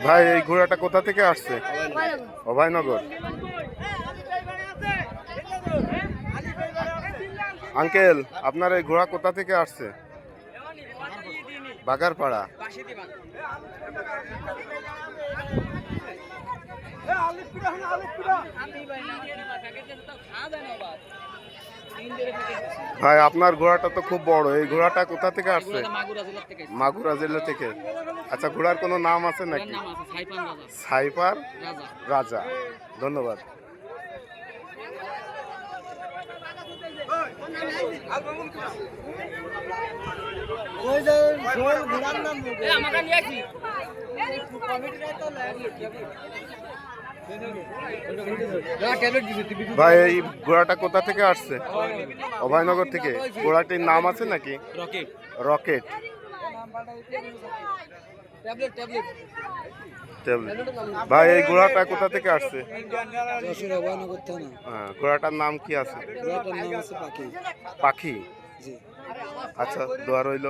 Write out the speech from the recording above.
ভাই এই ঘোড়াটা কোথা থেকে আসছে? অভয়নগর। আঙ্কেল আপনার এই ঘোড়া কোথা থেকে আসছে? বাগারপাড়া। ভাই আপনার ঘোড়াটা তো খুব বড়, এই ঘোড়াটা কোথা থেকে আসছে? মাগুরা জেলা থেকে। আচ্ছা, ঘোড়ার কোনো নাম আছে নাকি? সাইপার রাজা। ধন্যবাদ। ভাই এই ঘোড়াটা কোথা থেকে আসছে? অভয়নগর থেকে। ঘোড়াটির নাম আছে নাকি? রকেট। ভাই এই ঘোড়াটা কোথা থেকে আসছে? ঘোড়াটার নাম কি আছে? পাখি। আচ্ছা, দোয়া রইল।